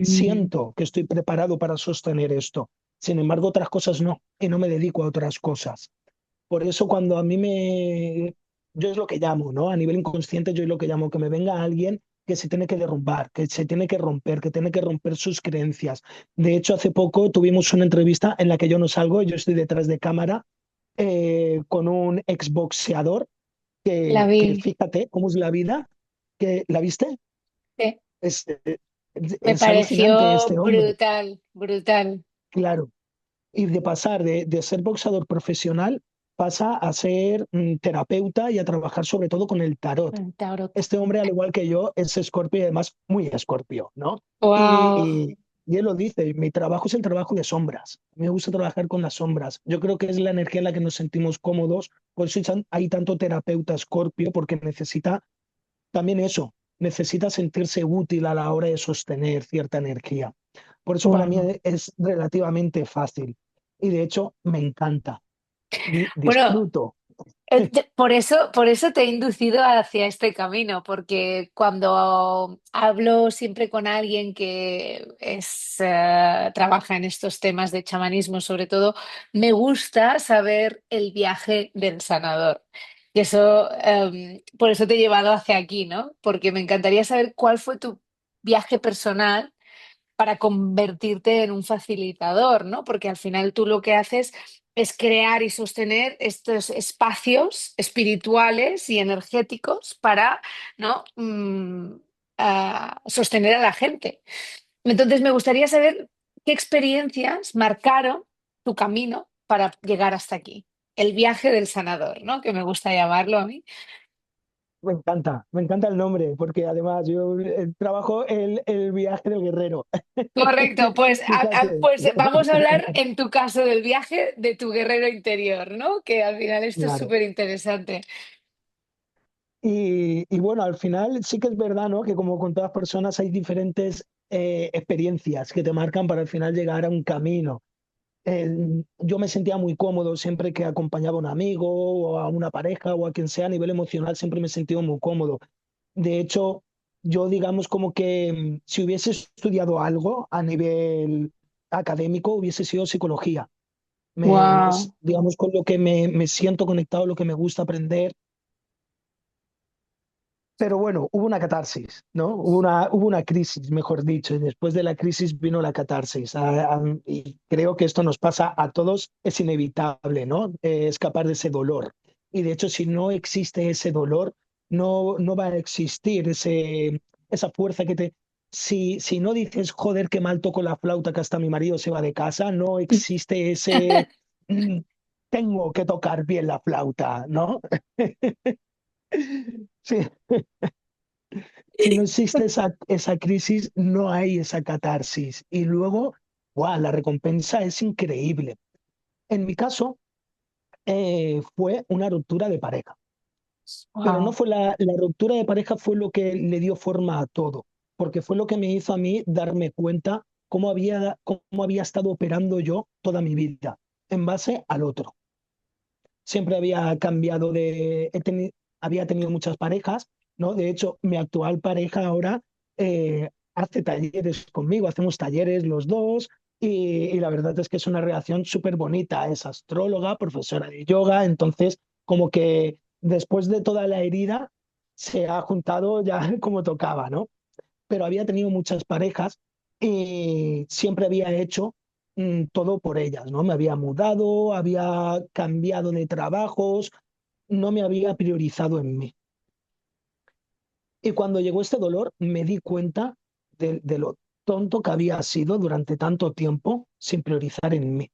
Siento que estoy preparado para sostener esto. Sin embargo, otras cosas no, y no me dedico a otras cosas. Por eso cuando a mí me... Yo es lo que llamo, ¿no? A nivel inconsciente yo es lo que llamo que me venga alguien que se tiene que derrumbar, que se tiene que romper, que tiene que romper sus creencias. De hecho, hace poco tuvimos una entrevista en la que yo no salgo, yo estoy detrás de cámara con un exboxeador La que vi. fíjate cómo es la vida, que ¿la viste? Sí. Es, eh, Me es alucinante pareció este hombre, brutal, brutal. claro. Y de pasar de ser boxeador profesional, pasa a ser terapeuta y a trabajar sobre todo con el tarot. Tauro. Este hombre, al igual que yo, es escorpio y además muy escorpio, ¿no? Wow. Y él lo dice, mi trabajo es el trabajo de sombras. Me gusta trabajar con las sombras. Yo creo que es la energía en la que nos sentimos cómodos. Por eso hay tanto terapeuta escorpio, porque necesita también eso, necesita sentirse útil a la hora de sostener cierta energía. Por eso para mí Wow. es relativamente fácil y de hecho me encanta. Bueno, Disfruto. por eso te he inducido hacia este camino, porque cuando hablo siempre con alguien que trabaja en estos temas de chamanismo, sobre todo, me gusta saber el viaje del sanador. Y eso, por eso te he llevado hacia aquí, ¿no? Porque me encantaría saber cuál fue tu viaje personal para convertirte en un facilitador, ¿no? Porque al final tú lo que haces es crear y sostener estos espacios espirituales y energéticos para, ¿no? Sostener a la gente. Entonces, me gustaría saber qué experiencias marcaron tu camino para llegar hasta aquí. El viaje del sanador, ¿no? Que me gusta llamarlo a mí. Me encanta el nombre, porque además yo trabajo el viaje del guerrero. Correcto, pues, Fíjate, pues vamos a hablar en tu caso del viaje de tu guerrero interior, ¿no? Que al final esto es claro. súper interesante. Y bueno, al final sí que es verdad, ¿no? Que como con todas personas hay diferentes experiencias que te marcan para al final llegar a un camino. Yo me sentía muy cómodo siempre que acompañaba a un amigo o a una pareja o a quien sea a nivel emocional, siempre me he sentido muy cómodo. De hecho, yo digamos como que si hubiese estudiado algo a nivel académico, hubiese sido psicología. Wow. Es, digamos, con lo que me siento conectado, lo que me gusta aprender. Pero bueno, hubo una catarsis, ¿no? Hubo una crisis, mejor dicho, y después de la crisis vino la catarsis. Y creo que esto nos pasa a todos, es inevitable, ¿no? Escapar de ese dolor. Y de hecho, si no existe ese dolor, no va a existir esa fuerza que te... Si no dices, joder, qué mal toco la flauta que hasta mi marido se va de casa, no existe ese... "Mm, tengo que tocar bien la flauta, ¿no? Sí. Si no existe esa crisis, no hay esa catarsis. Y luego ¡guau! La recompensa es increíble. En mi caso, fue una ruptura de pareja. Pero no Wow. fue la ruptura de pareja fue lo que le dio forma a todo, porque fue lo que me hizo a mí darme cuenta cómo había estado operando yo toda mi vida en base al otro. Siempre había cambiado había tenido muchas parejas, ¿no? De hecho, mi actual pareja ahora hace talleres conmigo, hacemos talleres los dos y la verdad es que es una relación súper bonita. Es astróloga, profesora de yoga, entonces como que después de toda la herida se ha juntado ya como tocaba, ¿no? Pero había tenido muchas parejas y siempre había hecho todo por ellas, ¿no? Me había mudado, había cambiado de trabajos, no me había priorizado en mí. Y cuando llegó este dolor, me di cuenta de lo tonto que había sido durante tanto tiempo sin priorizar en mí.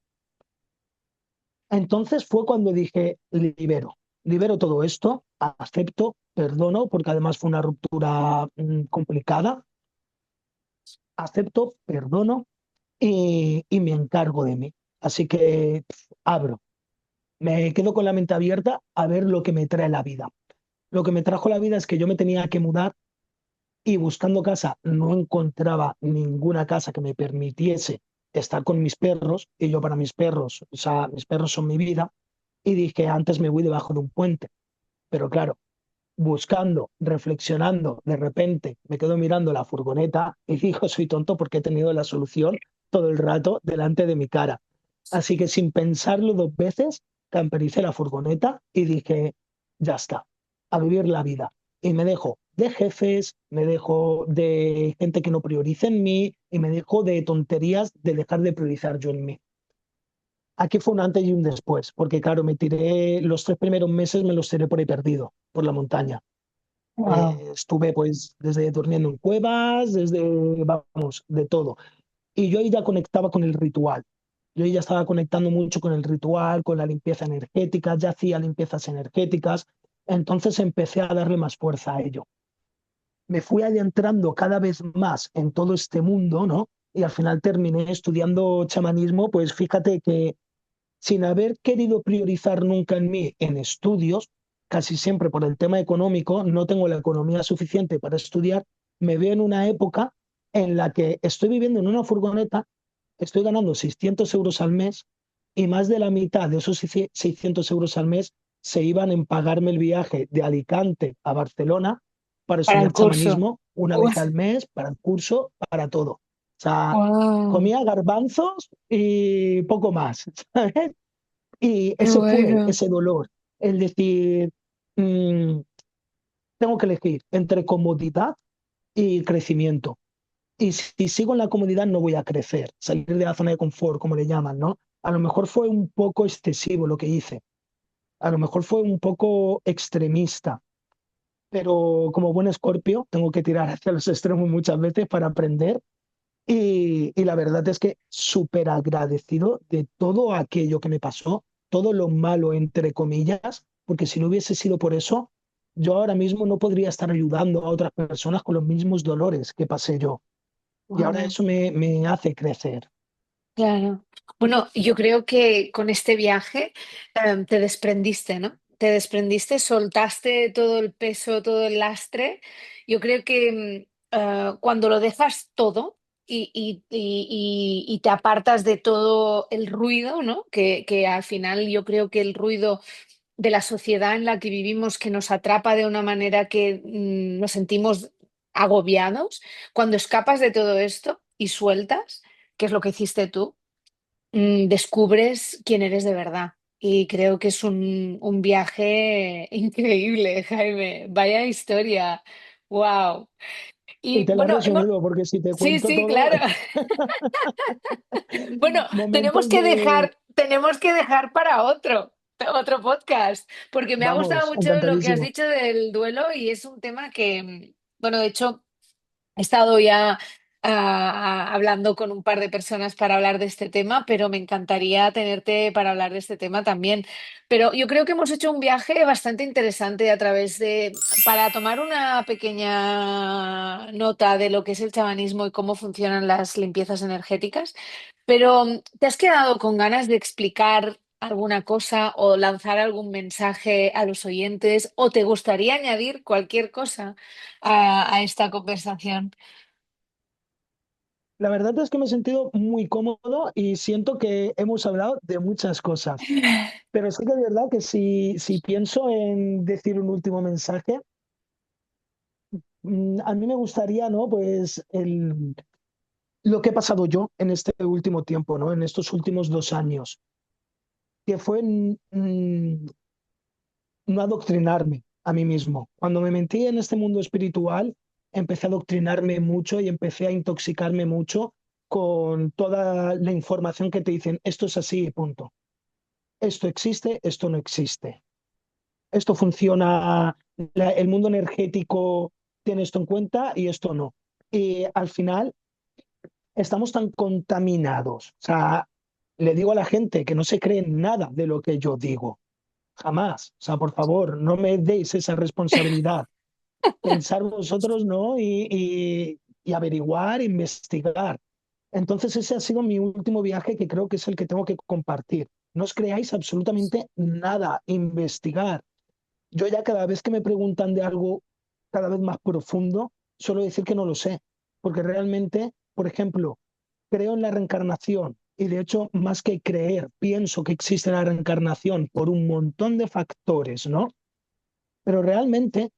Entonces fue cuando dije, libero todo esto, acepto, perdono, porque además fue una ruptura complicada, acepto, perdono y me encargo de mí. Así que abro, me quedo con la mente abierta a ver lo que me trae la vida. Lo que me trajo la vida es que yo me tenía que mudar y buscando casa no encontraba ninguna casa que me permitiese estar con mis perros y yo para mis perros, o sea, mis perros son mi vida y dije, antes me voy debajo de un puente. Pero claro, buscando, reflexionando, de repente me quedo mirando la furgoneta y digo, soy tonto porque he tenido la solución todo el rato delante de mi cara. Así que sin pensarlo dos veces, campericé la furgoneta y dije, ya está, a vivir la vida. Y me dejo de jefes, me dejo de gente que no priorice en mí y me dejo de tonterías de dejar de priorizar yo en mí. Aquí fue un antes y un después, porque claro, me tiré los 3 primeros meses, me los tiré por ahí perdido, por la montaña. Wow. Estuve pues desde durmiendo en cuevas, desde, vamos, de todo. Y yo ahí ya conectaba con el ritual. Yo ahí ya estaba conectando mucho con el ritual, con la limpieza energética, ya hacía limpiezas energéticas. Entonces empecé a darle más fuerza a ello. Me fui adentrando cada vez más en todo este mundo, ¿no? Y al final terminé estudiando chamanismo, pues fíjate que sin haber querido priorizar nunca en mí en estudios, casi siempre por el tema económico, no tengo la economía suficiente para estudiar, me veo en una época en la que estoy viviendo en una furgoneta, estoy ganando 600 euros al mes y más de la mitad de esos 600 euros al mes se iban en pagarme el viaje de Alicante a Barcelona para Para el estudiar curso. chamanismo una vez al mes, para el curso, para todo. O sea, Wow. comía garbanzos y poco más, ¿sabes? Y Qué ese fue bueno. ese dolor, el decir, mm, tengo que elegir entre comodidad y crecimiento. Y si sigo en la comodidad no voy a crecer, salir de la zona de confort, como le llaman, ¿no? A lo mejor fue un poco excesivo lo que hice, a lo mejor fue un poco extremista, pero como buen escorpio tengo que tirar hacia los extremos muchas veces para aprender y la verdad es que súper agradecido de todo aquello que me pasó, todo lo malo, entre comillas, porque si no hubiese sido por eso, yo ahora mismo no podría estar ayudando a otras personas con los mismos dolores que pasé yo. Y ahora Wow. eso me hace crecer. Claro. Bueno, yo creo que con este viaje te desprendiste, ¿no? Te desprendiste, soltaste todo el peso, todo el lastre. Yo creo que cuando lo dejas todo y te apartas de todo el ruido, ¿no? Que al final yo creo que el ruido de la sociedad en la que vivimos que nos atrapa de una manera que nos sentimos agobiados, cuando escapas de todo esto y sueltas, que es lo que hiciste tú, descubres quién eres de verdad. Y creo que es un viaje increíble, Jaime. Vaya historia. Wow. Y Y te lo he bueno, resumido porque si te sí, cuento sí, todo, claro. Bueno, momentos de... tenemos que dejar para otro podcast, porque me ha gustado Vamos, mucho lo que has encantadísimo. dicho del duelo y es un tema que, bueno, de hecho, he estado ya hablando con un par de personas para hablar de este tema, pero me encantaría tenerte para hablar de este tema también. Pero yo creo que hemos hecho un viaje bastante interesante a través para tomar una pequeña nota de lo que es el chamanismo y cómo funcionan las limpiezas energéticas. Pero ¿te has quedado con ganas de explicar alguna cosa o lanzar algún mensaje a los oyentes o te gustaría añadir cualquier cosa a esta conversación? La verdad es que me he sentido muy cómodo y siento que hemos hablado de muchas cosas. Pero sí que es verdad que si pienso en decir un último mensaje, a mí me gustaría, ¿no? Pues lo que he pasado yo en este último tiempo, ¿no? En estos últimos 2 años, que fue no adoctrinarme a mí mismo. Cuando me metí en este mundo espiritual, empecé a adoctrinarme mucho y empecé a intoxicarme mucho con toda la información que te dicen, esto es así, punto. Esto existe, esto no existe. Esto funciona, el mundo energético tiene esto en cuenta y esto no. Y al final estamos tan contaminados. O sea, le digo a la gente que no se cree nada de lo que yo digo. Jamás. O sea, por favor, no me deis esa responsabilidad. Pensar vosotros, ¿no? Y averiguar, investigar. Entonces ese ha sido mi último viaje que creo que es el que tengo que compartir. No os creáis absolutamente nada, investigar. Yo ya cada vez que me preguntan de algo cada vez más profundo, suelo decir que no lo sé, porque realmente, por ejemplo, creo en la reencarnación y de hecho, más que creer, pienso que existe la reencarnación por un montón de factores, ¿no? Pero realmente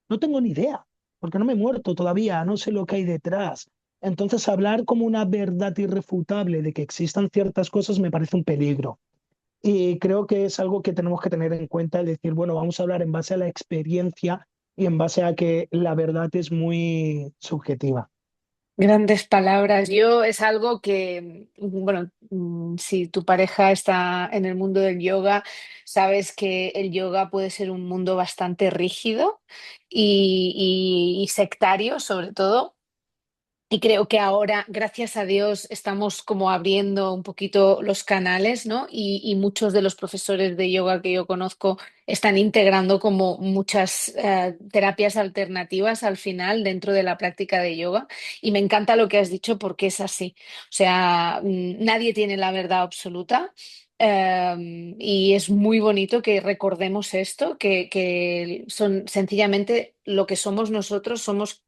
no tengo ni idea, porque no me he muerto todavía, no sé lo que hay detrás. Entonces, hablar como una verdad irrefutable de que existan ciertas cosas me parece un peligro. Y creo que es algo que tenemos que tener en cuenta, el decir, bueno, vamos a hablar en base a la experiencia y en base a que la verdad es muy subjetiva. Grandes palabras. Yo es algo que, bueno, si tu pareja está en el mundo del yoga, sabes que el yoga puede ser un mundo bastante rígido y sectario, sobre todo. Y creo que ahora, gracias a Dios, estamos como abriendo un poquito los canales, ¿no? Y muchos de los profesores de yoga que yo conozco están integrando como muchas terapias alternativas al final dentro de la práctica de yoga. Y me encanta lo que has dicho porque es así. O sea, nadie tiene la verdad absoluta. Y es muy bonito que recordemos esto, que son sencillamente lo que somos nosotros, somos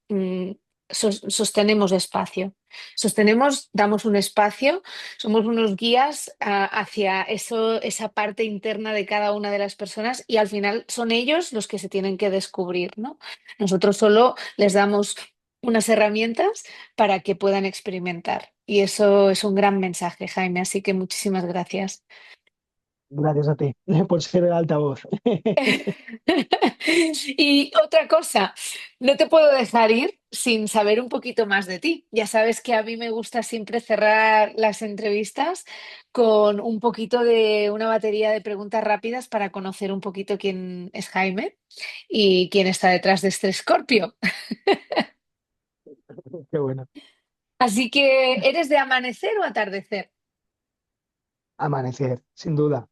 sostenemos espacio. Sostenemos, damos un espacio, somos unos guías hacia eso, esa parte interna de cada una de las personas y al final son ellos los que se tienen que descubrir, ¿no? Nosotros solo les damos unas herramientas para que puedan experimentar. Y eso es un gran mensaje, Jaime, así que muchísimas gracias. Gracias a ti por ser el altavoz. Y otra cosa, no te puedo dejar ir sin saber un poquito más de ti. Ya sabes que a mí me gusta siempre cerrar las entrevistas con un poquito de una batería de preguntas rápidas para conocer un poquito quién es Jaime y quién está detrás de este Escorpio. Qué bueno. Así que, ¿eres de amanecer o atardecer? Amanecer, sin duda.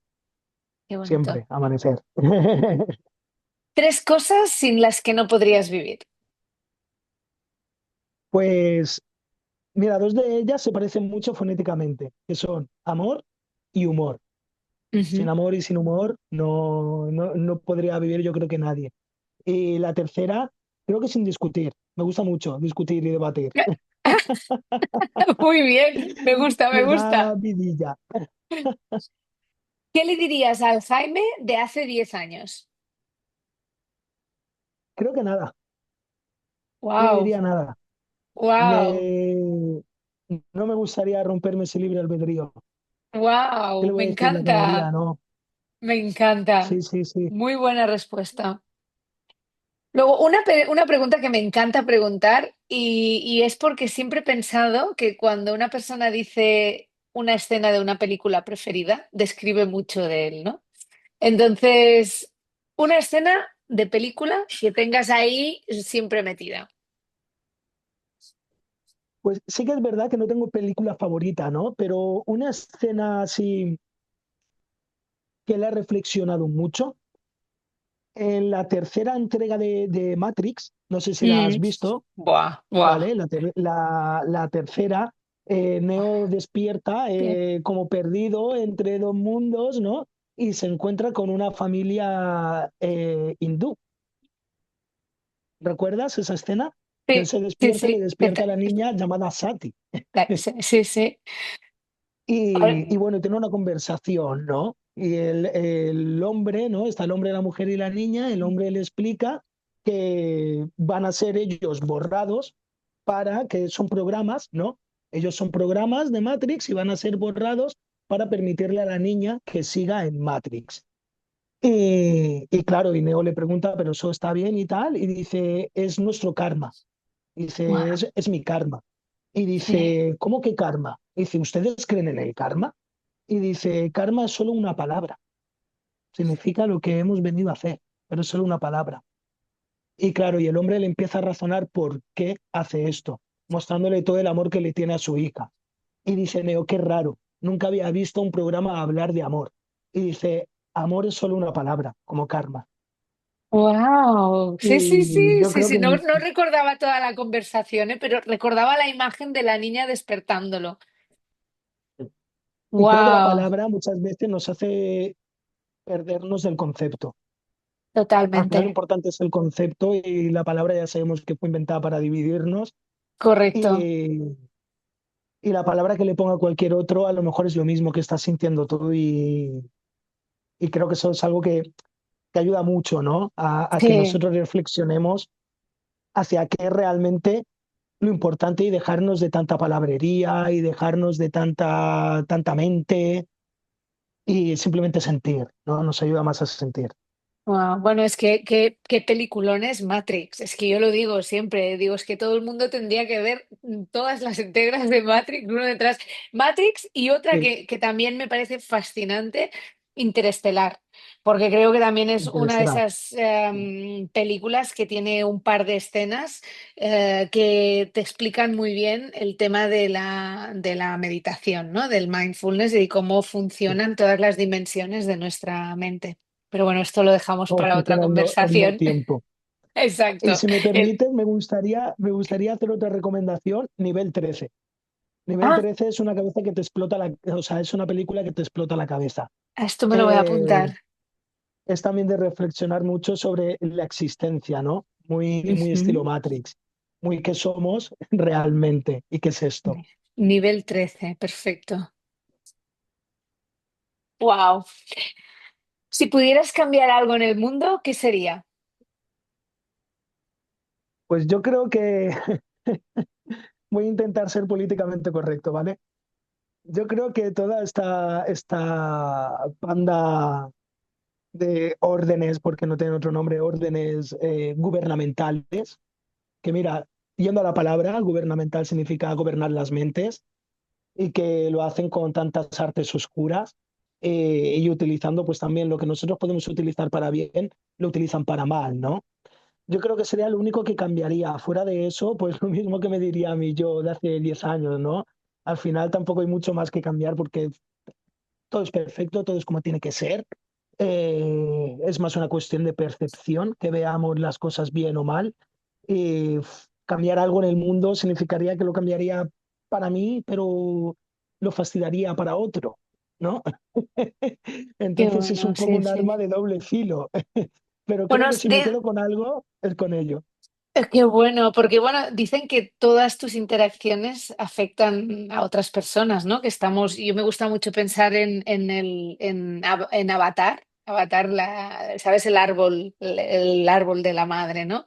Qué bonito. Siempre, amanecer. Tres cosas sin las que no podrías vivir. Pues mira, dos de ellas se parecen mucho fonéticamente, que son amor y humor. Sin Ujú. amor y sin humor no podría vivir yo creo que nadie. Y la tercera, creo que sin discutir. Me gusta mucho discutir y debatir. Muy bien, me gusta, me Me gusta. da vidilla. ¿Qué le dirías al Jaime de hace 10 años? Creo que nada, no le Wow, diría nada. wow, Le... No me gustaría romperme ese libre albedrío. ¿Qué wow, le me voy a decir lo que no haría? encanta, No. me encanta. Sí, sí, sí. Muy buena respuesta. Luego, una pregunta que me encanta preguntar y es porque siempre he pensado que cuando una persona dice una escena de una película preferida, describe mucho de él, ¿no? Entonces, una escena de película que tengas ahí siempre metida. Pues sí que es verdad que no tengo película favorita, ¿no? Pero una escena así que la he reflexionado mucho, en la tercera entrega de Matrix, no sé si la has Mm. visto, Buah, buah. ¿vale? La tercera. Neo despierta Bien. como perdido entre dos mundos, ¿no? Y se encuentra con una familia hindú. ¿Recuerdas esa escena? Que él Sí, se sí, despierta y le sí. despierta a la niña llamada Sati. Sí, sí, sí. Y bueno, tiene una conversación, ¿no? Y el hombre, ¿no? Está el hombre, la mujer y la niña. El hombre le explica que van a ser ellos borrados para que son programas, ¿no? Ellos son programas de Matrix y van a ser borrados para permitirle a la niña que siga en Matrix. Y claro, y Neo le pregunta, pero eso está bien y tal, y dice, es nuestro karma. Dice, Wow, es mi karma. Y sí. dice, ¿cómo que karma? Dice, ¿ustedes creen en el karma? Y dice, karma es solo una palabra, significa lo que hemos venido a hacer, pero es solo una palabra. Y claro, y el hombre le empieza a razonar por qué hace esto, mostrándole todo el amor que le tiene a su hija. Y dice, Neo, qué raro, nunca había visto un programa hablar de amor. Y dice, amor es solo una palabra, como karma. Wow, sí, sí, Y sí, yo sí, creo sí. que, No, no recordaba toda la conversación, pero recordaba la imagen de la niña despertándolo. y creo que la Wow, palabra muchas veces nos hace perdernos del concepto. Al final lo totalmente. importante es el concepto y la palabra ya sabemos que fue inventada para dividirnos. Correcto. Y, y la palabra que le ponga cualquier otro a lo mejor es lo mismo que estás sintiendo tú y creo que eso es algo que ayuda mucho, ¿no? A que Sí. nosotros reflexionemos hacia qué es realmente lo importante y dejarnos de tanta palabrería y dejarnos de tanta mente y simplemente sentir, ¿no? Nos ayuda más a sentir. Guau, bueno, es que qué peliculón es Matrix. Es que yo lo digo siempre, digo, es que todo el mundo tendría que ver todas las entregas de Matrix, uno detrás. Matrix y otra Sí, que también me parece fascinante, Interestelar, porque creo que también es una de Interestelar. esas películas que tiene un par de escenas que te explican muy bien el tema de la meditación, ¿no? Del mindfulness y cómo Sí. funcionan todas las dimensiones de nuestra mente. Pero bueno, esto lo dejamos Cómo para otra funciona el no conversación. tiempo. Y Exacto. si me El- permiten, me gustaría hacer otra recomendación, nivel 13. Nivel Ah, 13 es una cabeza que te explota o sea, es una película que te explota la cabeza. esto me lo voy a Eh, apuntar. es también de reflexionar mucho sobre la existencia, ¿no? Muy estilo Ujú. Matrix, muy qué somos realmente y qué es esto. Nivel 13, perfecto. Wow. Si pudieras cambiar algo en el mundo, ¿qué sería? Pues yo creo que voy a intentar ser políticamente correcto, ¿vale? Yo creo que toda esta banda de órdenes, porque no tienen otro nombre, órdenes gubernamentales, que mira, yendo a la palabra, gubernamental significa gobernar las mentes, y que lo hacen con tantas artes oscuras y utilizando pues también lo que nosotros podemos utilizar para bien, lo utilizan para mal, ¿no? Yo creo que sería lo único que cambiaría. Fuera de eso, pues lo mismo que me diría a mí yo de hace 10 años, ¿no? Al final tampoco hay mucho más que cambiar porque todo es perfecto, todo es como tiene que ser. Es más una cuestión de percepción, que veamos las cosas bien o mal. Cambiar algo en el mundo significaría que lo cambiaría para mí, pero lo fastidiaría para otro, ¿no? Qué Entonces es bueno, un poco sí, un sí. arma de doble filo. Pero Bueno, creo que si me quedo con algo, es con ello. qué bueno, porque bueno, dicen que todas tus interacciones afectan a otras personas, ¿no? Que estamos, yo me gusta mucho pensar en Avatar, Avatar, ¿sabes? El árbol de la madre, ¿no?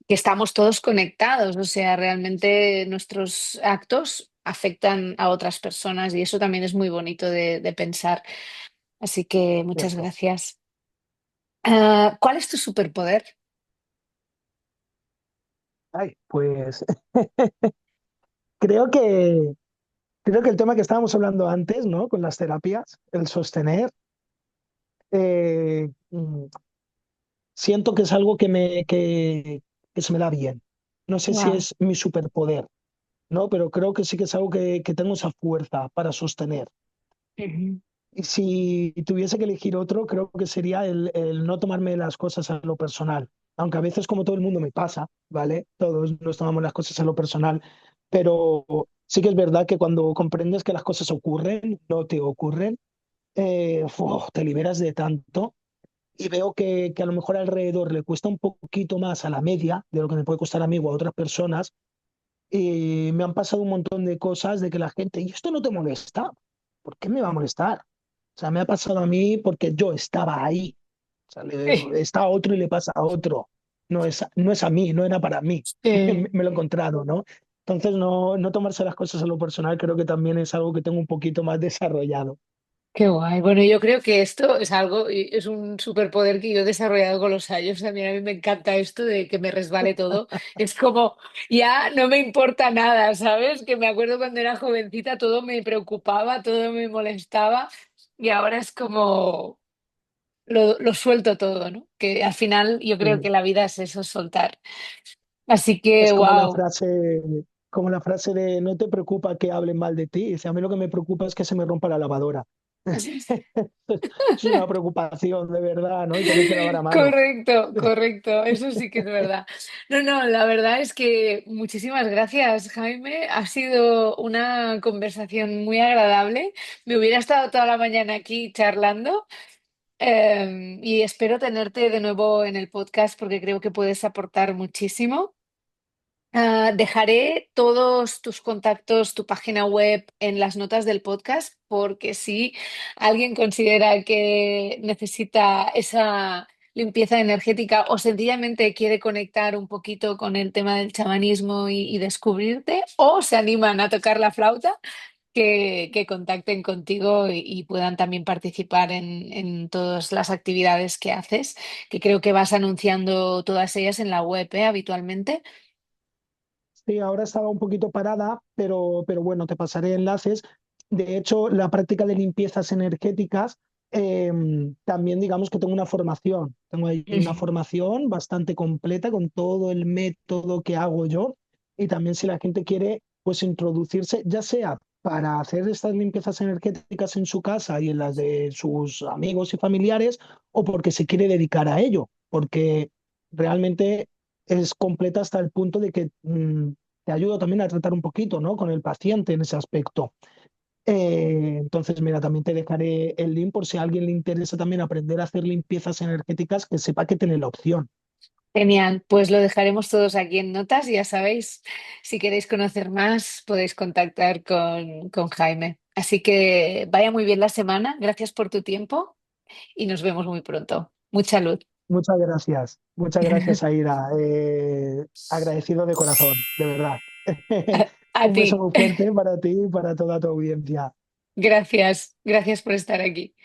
Que estamos todos conectados, o sea, realmente nuestros actos afectan a otras personas y eso también es muy bonito de pensar. Así que muchas Cierto. gracias. ¿Cuál es tu superpoder? Ay, pues creo que, creo que el tema que estábamos hablando antes, ¿no? Con las terapias, el sostener, eh, mm, siento que es algo que se me da bien. No sé si Wow. es mi superpoder, ¿no? Pero creo que sí que es algo que tengo esa fuerza para sostener. Ujú. Y si tuviese que elegir otro, creo que sería el no tomarme las cosas a lo personal. Aunque a veces, como todo el mundo, me pasa, ¿vale? Todos nos tomamos las cosas a lo personal, pero Sí que es verdad que cuando comprendes que las cosas ocurren, no te ocurren, te liberas de tanto y veo que a lo mejor alrededor le cuesta un poquito más a la media de lo que me puede costar a mí o a otras personas. Y me han pasado un montón de cosas de que la gente, ¿y esto no te molesta? ¿Por qué me va a molestar? O sea, me ha pasado a mí porque yo estaba ahí. O sea, está a otro y le pasa a otro. No es a mí, no era para mí. Sí. Me lo he encontrado, ¿no? Entonces, no tomarse las cosas a lo personal creo que también es algo que tengo un poquito más desarrollado. Qué guay. Bueno, yo creo que esto es algo, es un superpoder que yo he desarrollado con los años. También a mí me encanta esto de que me resbale todo. Es como, ya no me importa nada, ¿sabes? Que me acuerdo cuando era jovencita, todo me preocupaba, todo me molestaba. Y ahora es como, lo suelto todo, ¿no? Que al final yo creo que Sí. la vida es eso, soltar. Así que, Es wow. como la frase de no te preocupa que hablen mal de ti. Dice, a mí lo que me preocupa es que se me rompa la lavadora. Es una preocupación de verdad, ¿no? Y tener que lavar a mano. Correcto, correcto, eso sí que es verdad. No, no, la verdad es que muchísimas gracias, Jaime. Ha sido una conversación muy agradable. Me hubiera estado toda la mañana aquí charlando, y espero tenerte de nuevo en el podcast porque creo que puedes aportar muchísimo. Dejaré todos tus contactos, tu página web en las notas del podcast, porque si alguien considera que necesita esa limpieza energética o sencillamente quiere conectar un poquito con el tema del chamanismo y descubrirte, o se animan a tocar la flauta, que contacten contigo y puedan también participar en todas las actividades que haces, que creo que vas anunciando todas ellas en la web, habitualmente. Sí, ahora estaba un poquito parada, pero bueno, te pasaré enlaces. De hecho, la práctica de limpiezas energéticas, también digamos que tengo una formación. Tengo ahí una formación bastante completa con todo el método que hago yo. Y también si la gente quiere, pues introducirse, ya sea para hacer estas limpiezas energéticas en su casa y en las de sus amigos y familiares, o porque se quiere dedicar a ello. Porque realmente es completa hasta el punto de que te ayuda también a tratar un poquito, ¿no? Con el paciente en ese aspecto. Entonces, mira, también te dejaré el link por si a alguien le interesa también aprender a hacer limpiezas energéticas, que sepa que tiene la opción. Genial, pues lo dejaremos todos aquí en notas y ya sabéis, si queréis conocer más, podéis contactar con Jaime. Así que vaya muy bien la semana, gracias por tu tiempo y nos vemos muy pronto. Mucha luz. Muchas gracias, Aira. Agradecido de corazón, de verdad. A Un ti, beso muy fuerte para ti y para toda tu audiencia. gracias, gracias por estar aquí.